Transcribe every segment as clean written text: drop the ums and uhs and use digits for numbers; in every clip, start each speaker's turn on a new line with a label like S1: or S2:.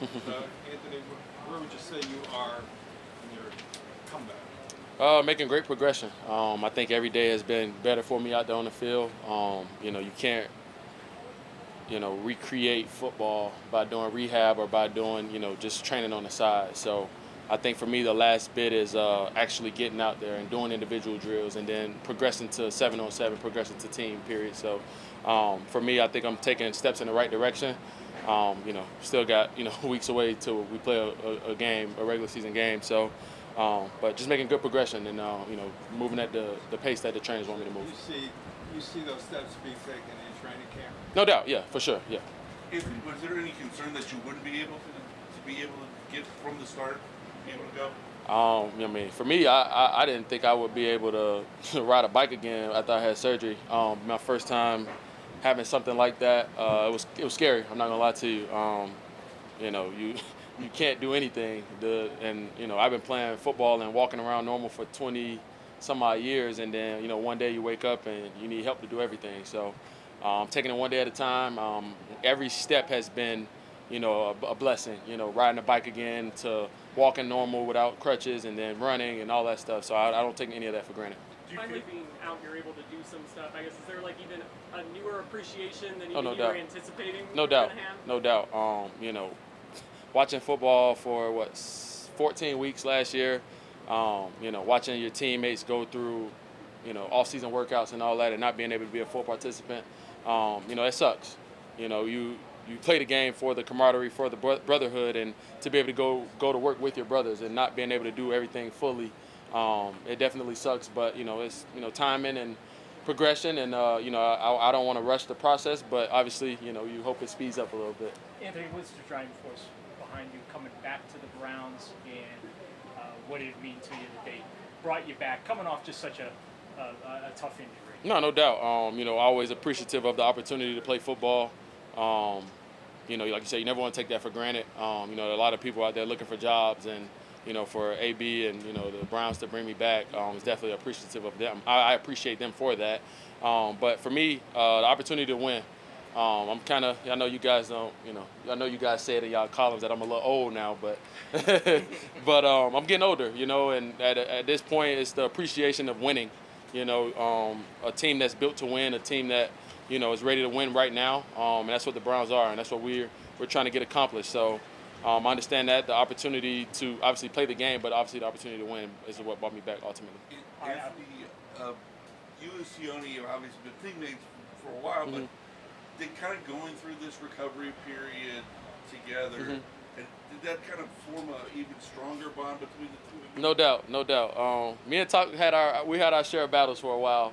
S1: Anthony, where would you say you are in your comeback?
S2: Making great progression. I think every day has been better for me out there on the field. You can't, recreate football by doing rehab or by doing, just training on the side. So I think for me, the last bit is actually getting out there and doing individual drills and then progressing to 7-on-7, progressing to team, period. So for me, I think I'm taking steps in the right direction. Still got, weeks away till we play a game, a regular season game. So, but just making good progression and, moving at the pace that the trainers want me to move.
S1: You see those steps being taken in training camp.
S2: No doubt, yeah, for sure, yeah.
S3: Anthony, was there any concern that you wouldn't be able to get from the start, be able to go?
S2: For me, I didn't think I would be able to ride a bike again after I had surgery. My first time having something like that, it was scary. I'm not gonna lie to you. You you can't do anything. I've been playing football and walking around normal for 20 some odd years, and then one day you wake up and you need help to do everything. So taking it one day at a time. Every step has been a blessing. Riding a bike again to walking normal without crutches and then running and all that stuff. So I don't take any of that for granted.
S4: Finally being out, you're able to do some stuff. I guess, is there like even a newer appreciation than
S2: Oh,
S4: even
S2: no
S4: you
S2: doubt.
S4: were anticipating?
S2: No
S4: you're
S2: doubt,
S4: gonna have?
S2: no doubt. Watching football for 14 weeks last year. Watching your teammates go through, off-season workouts and all that, and not being able to be a full participant. It sucks. You play the game for the camaraderie, for the brotherhood, and to be able to go to work with your brothers and not being able to do everything fully, it definitely sucks. But it's timing and progression, and I don't want to rush the process, but obviously you hope it speeds up a little bit.
S5: Anthony, what's the driving force behind you coming back to the Browns, and what did it mean to you that they brought you back, coming off just such a tough injury?
S2: No doubt. Always appreciative of the opportunity to play football. Like you said, you never want to take that for granted. A lot of people out there looking for jobs, and for AB and the Browns to bring me back is definitely appreciative of them. I appreciate them for that. But for me, the opportunity to win. I'm kind of. I know you guys don't. I know you guys say it in y'all columns that I'm a little old now, but but I'm getting older. And at this point, it's the appreciation of winning. A team that's built to win, a team that is ready to win right now, and that's what the Browns are, and that's what we're trying to get accomplished. So I understand that the opportunity to obviously play the game, but obviously the opportunity to win is what brought me back ultimately.
S3: Anthony, you and Sione have obviously been teammates for a while, but they kind of going through this recovery period together. And did that kind of form an even stronger bond between the two of you?
S2: No doubt, no doubt. Me and Tuck had our share of battles for a while,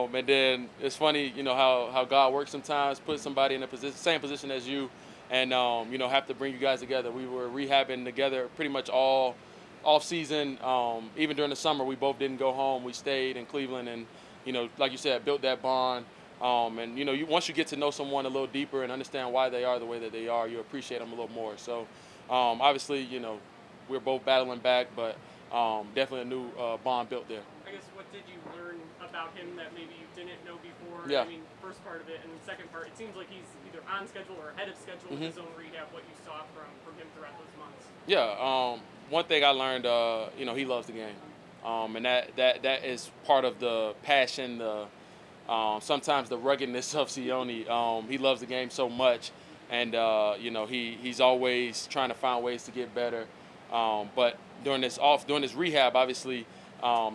S2: and then it's funny, how God works sometimes, put somebody in a same position as you, and have to bring you guys together. We were rehabbing together pretty much all off season. Even during the summer, we both didn't go home. We stayed in Cleveland, and like you said, built that bond. Once you get to know someone a little deeper and understand why they are the way that they are, you appreciate them a little more. So, obviously, we're both battling back, but definitely a new bond built there.
S4: I guess, what did you learn about him that maybe you didn't know before?
S2: Yeah.
S4: I mean, first part of it, and the second part, it seems like he's either on schedule or ahead of schedule with his own rehab. What you saw from him throughout those months?
S2: Yeah. One thing I learned, he loves the game, and that is part of the passion, sometimes the ruggedness of Sione. He loves the game so much, and he's always trying to find ways to get better. But during this rehab, obviously,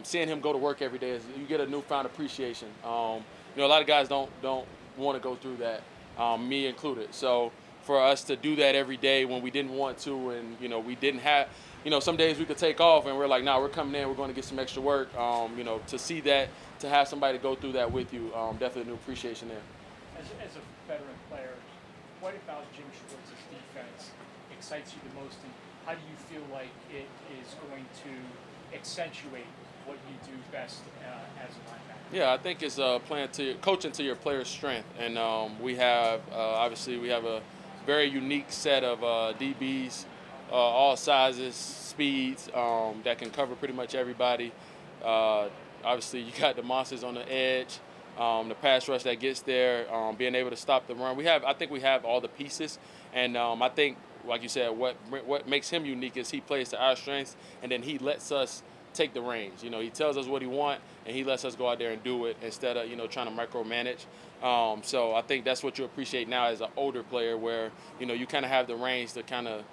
S2: seeing him go to work every day, you get a newfound appreciation. A lot of guys don't want to go through that, me included. So for us to do that every day when we didn't want to, and we didn't have, some days we could take off, and we're like, nah, we're coming in, we're going to get some extra work. To see that, to have somebody go through that with you, definitely a new appreciation there.
S5: As a veteran player, what about Jim Schwartz's defense excites you the most, and how do you feel like it is going to accentuate what you do best as a linebacker?
S2: Yeah, I think it's coaching to your player's strength, and we have a very unique set of DBs, all sizes, speeds, that can cover pretty much everybody. Obviously, you got the monsters on the edge, the pass rush that gets there, being able to stop the run. I think we have all the pieces, and I think like you said, what makes him unique is he plays to our strengths, and then he lets us take the reins. He tells us what he wants, and he lets us go out there and do it instead of trying to micromanage. So I think that's what you appreciate now as an older player, where you kind of have the reins to kind of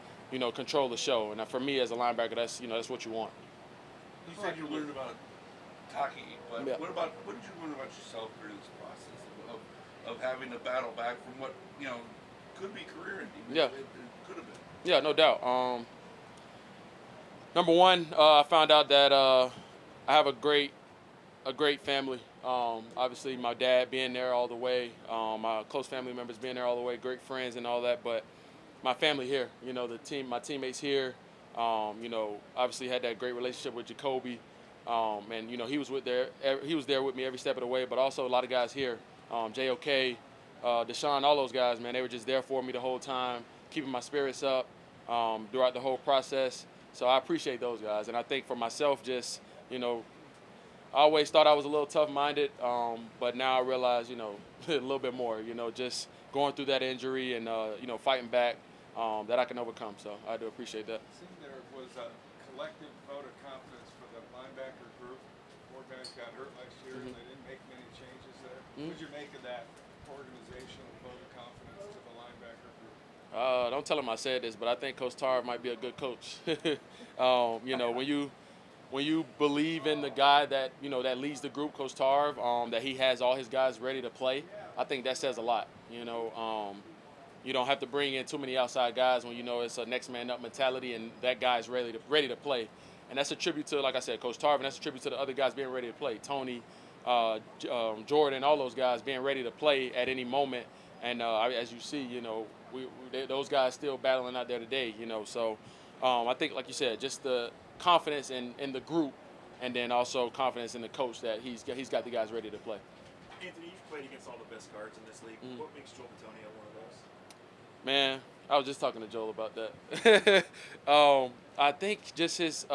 S2: control the show. And for me as a linebacker, that's what you want.
S3: You said you learned about hockey, but
S2: Yeah.
S3: what did you learn about yourself during this process of having to battle back from what could be career ending?
S2: Yeah.
S3: It could have been.
S2: Yeah, no doubt. Number one, I found out that I have a great family. Obviously, my dad being there all the way, my close family members being there all the way, great friends and all that. But my family here, my teammates here, obviously had that great relationship with Jacoby, and he was there with me every step of the way. But also a lot of guys here, JOK, Deshaun, all those guys, man, they were just there for me the whole time, keeping my spirits up throughout the whole process. So I appreciate those guys, and I think for myself, just I always thought I was a little tough-minded, but now I realize, a little bit more, just going through that injury and, fighting back, that I can overcome. So I do appreciate that.
S1: It seemed there was a collective vote of confidence for the linebacker group. 4 guys got hurt last year, and they didn't make many changes there. What did you make of that organizational vote of confidence to the linebacker group?
S2: Don't tell him I said this, but I think Coach Tarv might be a good coach. When you believe in the guy that that leads the group, Coach Tarv, that he has all his guys ready to play, I think that says a lot. You don't have to bring in too many outside guys when it's a next man up mentality, and that guy's ready to play. And that's a tribute to, like I said, Coach Tarv, and that's a tribute to the other guys being ready to play. Tony, Jordan, all those guys being ready to play at any moment. And as you see, those guys still battling out there today. So I think, like you said, just the confidence in the group, and then also confidence in the coach that he's got the guys ready to play.
S6: Anthony, you've played against all the best guards in this league. What makes Joel Bitonio one of those?
S2: Man, I was just talking to Joel about that. I think just his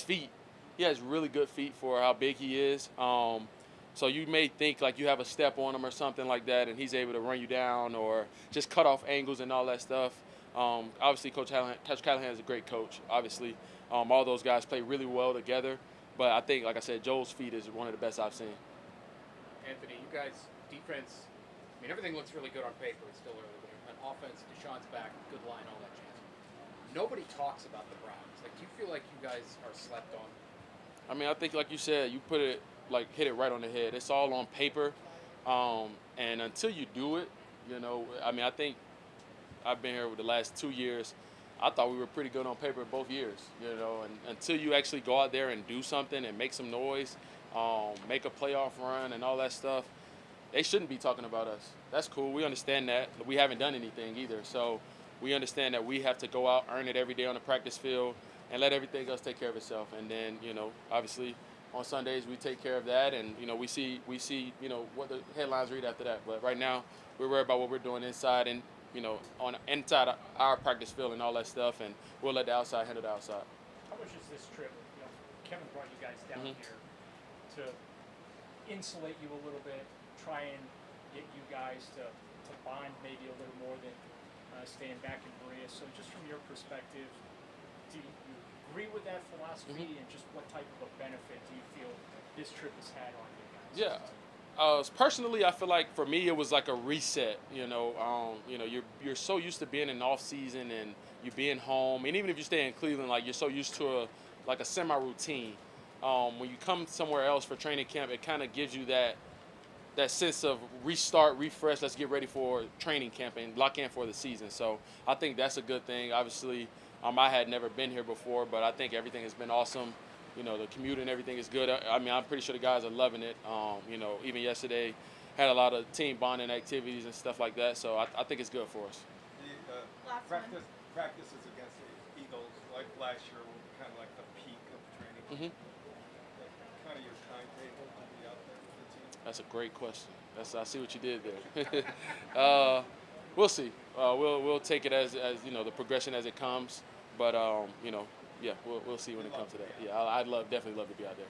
S2: feet. He has really good feet for how big he is. So you may think like you have a step on him or something like that, and he's able to run you down or just cut off angles and all that stuff. Obviously, Coach Callahan is a great coach. Obviously, all those guys play really well together. But I think, like I said, Joel's feet is one of the best I've seen.
S7: Anthony, you guys, defense, I mean, everything looks really good on paper. It's still early, but on offense, Deshaun's back, good line, all that jazz. Nobody talks about the Browns. Like, do you feel like you guys are slept on?
S2: I mean, I think, like you said, you hit it right on the head. It's all on paper. And until you do it, I think I've been here with the last 2 years. I thought we were pretty good on paper both years, and until you actually go out there and do something and make some noise, make a playoff run and all that stuff, they shouldn't be talking about us. That's cool. We understand that. But we haven't done anything either. So we understand that we have to go out, earn it every day on the practice field, and let everything else take care of itself. And then, obviously on Sundays we take care of that, and, we see what the headlines read after that. But right now we're worried about what we're doing inside and, on inside our practice field and all that stuff, and we'll let the outside handle the outside.
S5: How much is this trip? Kevin brought you guys down here to insulate you a little bit, try and get you guys to bond maybe a little more than staying back in Berea. So just from your perspective, do you agree with that philosophy, and just what type of a benefit do you feel this trip has had on you guys?
S2: Yeah. Personally, I feel like for me it was like a reset. You're so used to being in off season and you being home, and even if you stay in Cleveland, like you're so used to a semi-routine. When you come somewhere else for training camp, it kind of gives you that sense of restart, refresh. Let's get ready for training camp and lock in for the season. So I think that's a good thing. Obviously, I had never been here before, but I think everything has been awesome. The commute and everything is good. I mean, I'm pretty sure the guys are loving it. Even yesterday, had a lot of team bonding activities and stuff like that. So I think it's good for us.
S1: The practices against the Eagles, like last year, were kind of like the peak of training. Kind of your timetable to be out there with the team.
S2: That's a great question. I see what you did there. We'll see. We'll take it as the progression as it comes. But yeah, we'll see when it comes to that. Yeah, I'd definitely love to be out there.